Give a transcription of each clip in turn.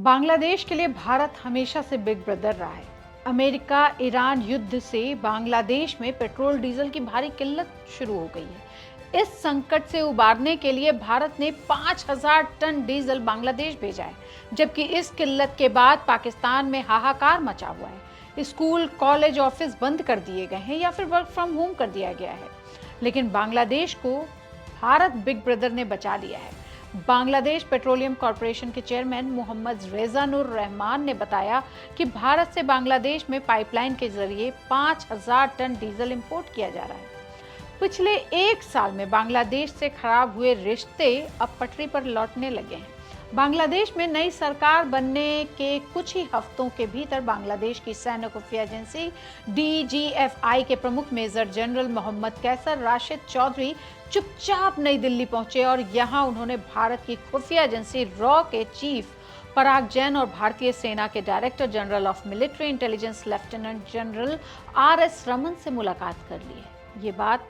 बांग्लादेश के लिए भारत हमेशा से बिग ब्रदर रहा है। अमेरिका ईरान युद्ध से बांग्लादेश में पेट्रोल डीजल की भारी किल्लत शुरू हो गई है। इस संकट से उबारने के लिए भारत ने 5,000 टन डीजल बांग्लादेश भेजा है, जबकि इस किल्लत के बाद पाकिस्तान में हाहाकार मचा हुआ है। स्कूल, कॉलेज, ऑफिस बंद कर दिए गए हैं या फिर वर्क फ्रॉम होम कर दिया गया है, लेकिन बांग्लादेश को भारत बिग ब्रदर ने बचा लिया है। बांग्लादेश पेट्रोलियम कॉरपोरेशन के चेयरमैन मोहम्मद रेजानुर रहमान ने बताया कि भारत से बांग्लादेश में पाइपलाइन के जरिए 5,000 टन डीजल इंपोर्ट किया जा रहा है। पिछले एक साल में बांग्लादेश से खराब हुए रिश्ते अब पटरी पर लौटने लगे हैं। बांग्लादेश में नई सरकार बनने के कुछ ही हफ्तों के भीतर बांग्लादेश की सैन्य खुफिया एजेंसी DGFI के प्रमुख मेजर जनरल मोहम्मद कैसर राशिद चौधरी चुपचाप नई दिल्ली पहुंचे और यहां उन्होंने भारत की खुफिया एजेंसी रॉ के चीफ पराग जैन और भारतीय सेना के director general of military intelligence lieutenant general RS Raman से मुलाकात कर ली है। ये बात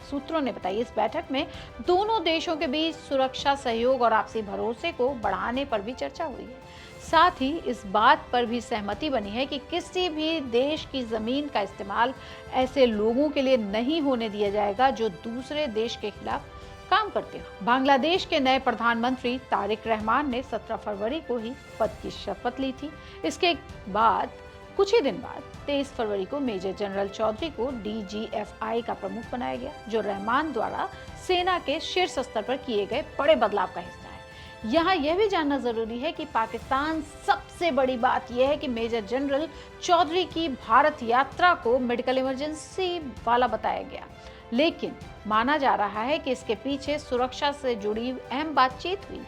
सूत्रों ने बताई। इस बैठक में दोनों देशों के बीच सुरक्षा सहयोग और आपसी भरोसे को बढ़ाने पर भी चर्चा हुई है। साथ ही इस बात पर भी सहमति बनी है कि किसी भी देश की जमीन का इस्तेमाल ऐसे लोगों के लिए नहीं होने दिया जाएगा जो दूसरे देश के खिलाफ काम करते हो। बांग्लादेश के नए प्रधानमंत्री तारिक रहमान ने 17 फरवरी को ही पद की शपथ ली थी। इसके बाद कुछ ही दिन बाद 23 फरवरी को मेजर जनरल चौधरी को DGFI का प्रमुख बनाया गया, जो रहमान द्वारा सेना के शीर्ष स्तर पर किए गए बड़े बदलाव का हिस्सा है। यहाँ यह भी जानना जरूरी है कि पाकिस्तान सबसे बड़ी बात यह है कि मेजर जनरल चौधरी की भारत यात्रा को मेडिकल इमरजेंसी वाला बताया गया, लेकिन माना जा रहा है कि इसके पीछे सुरक्षा से जुड़ी अहम बातचीत हुई।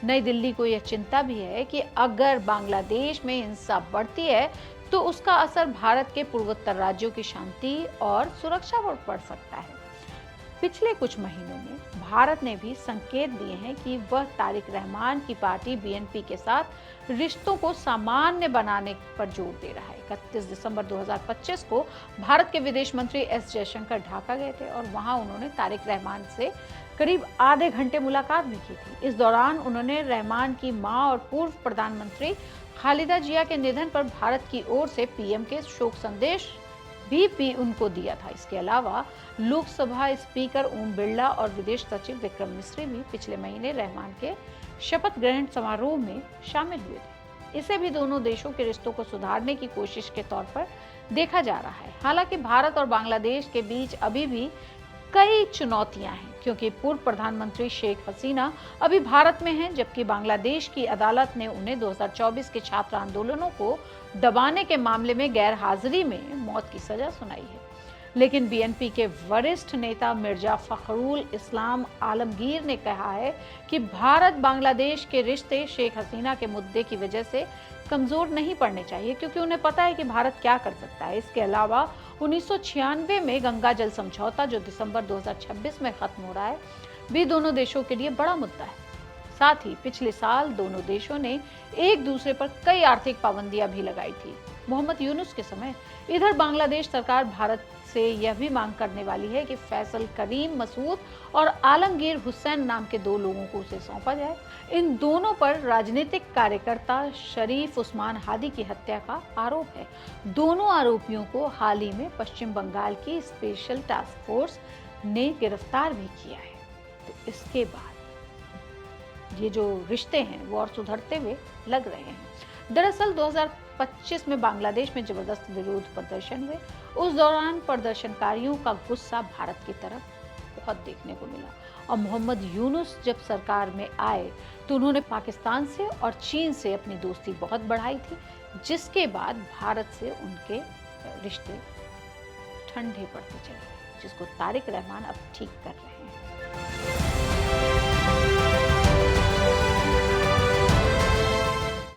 नई दिल्ली को यह चिंता भी है कि अगर बांग्लादेश में हिंसा बढ़ती है तो उसका असर भारत के पूर्वोत्तर राज्यों की शांति और सुरक्षा पर पड़ सकता है। पिछले कुछ महीनों में भारत ने भी संकेत दिए हैं कि वह तारिक रहमान की पार्टी BNP के साथ रिश्तों को सामान्य बनाने पर जोर दे रहा है। 31 दिसंबर 2025 को भारत के विदेश मंत्री S जयशंकर ढाका गए थे और वहां उन्होंने तारिक रहमान से करीब आधे घंटे मुलाकात भी की थी। इस दौरान उन्होंने रहमान की मां और पूर्व प्रधानमंत्री खालिदा जिया के निधन पर भारत की ओर से PM के शोक संदेश भी उनको दिया था। इसके अलावा लोकसभा स्पीकर ओम बिरला और विदेश सचिव विक्रम मिस्री भी पिछले महीने रहमान के शपथ ग्रहण समारोह में शामिल हुए थे। इसे भी दोनों देशों के रिश्तों को सुधारने की कोशिश के तौर पर देखा जा रहा है। हालांकि भारत और बांग्लादेश के बीच अभी भी कई चुनौतियां हैं, क्योंकि पूर्व प्रधानमंत्री शेख हसीना अभी भारत में हैं, जबकि बांग्लादेश की अदालत ने उन्हें 2024 के छात्र आंदोलनों को दबाने के मामले में गैर हाजिरी में मौत की सजा सुनाई है। लेकिन BNP के वरिष्ठ नेता मिर्जा फखरुल इस्लाम आलमगीर ने कहा है कि भारत बांग्लादेश के रिश्ते शेख हसीना के मुद्दे की वजह से कमजोर नहीं पड़ने चाहिए, क्योंकि उन्हें पता है कि भारत क्या कर सकता है। इसके अलावा 1996 में गंगा जल समझौता, जो दिसंबर 2026 में खत्म हो रहा है, भी दोनों देशों के लिए बड़ा मुद्दा है। साथ ही पिछले साल दोनों देशों ने एक दूसरे पर कई आर्थिक पाबंदियां भी लगाई थी, मोहम्मद यूनुस के समय। इधर बांग्लादेश सरकार भारत से यह भी मांग करने वाली है कि फैसल करीम मसूद और आलमगीर हुसैन नाम के 2 लोगों को उसे सौंपा जाए। इन दोनों पर राजनीतिक कार्यकर्ता शरीफ उस्मान हादी की हत्या का आरोप है। दोनों आरोपियों को हाल ही में पश्चिम बंगाल की स्पेशल टास्क फोर्स ने गिरफ्तार भी किया है। तो इसके बाद ये जो रिश्ते हैं वो और सुधरते हुए लग रहे हैं। दरअसल 2025 में बांग्लादेश में जबरदस्त विरोध प्रदर्शन हुए। उस दौरान प्रदर्शनकारियों का गुस्सा भारत की तरफ बहुत देखने को मिला और मोहम्मद यूनुस जब सरकार में आए तो उन्होंने पाकिस्तान से और चीन से अपनी दोस्ती बहुत बढ़ाई थी, जिसके बाद भारत से उनके रिश्ते ठंडे पड़ते चले, जिसको तारिक रहमान अब ठीक कर रहे हैं।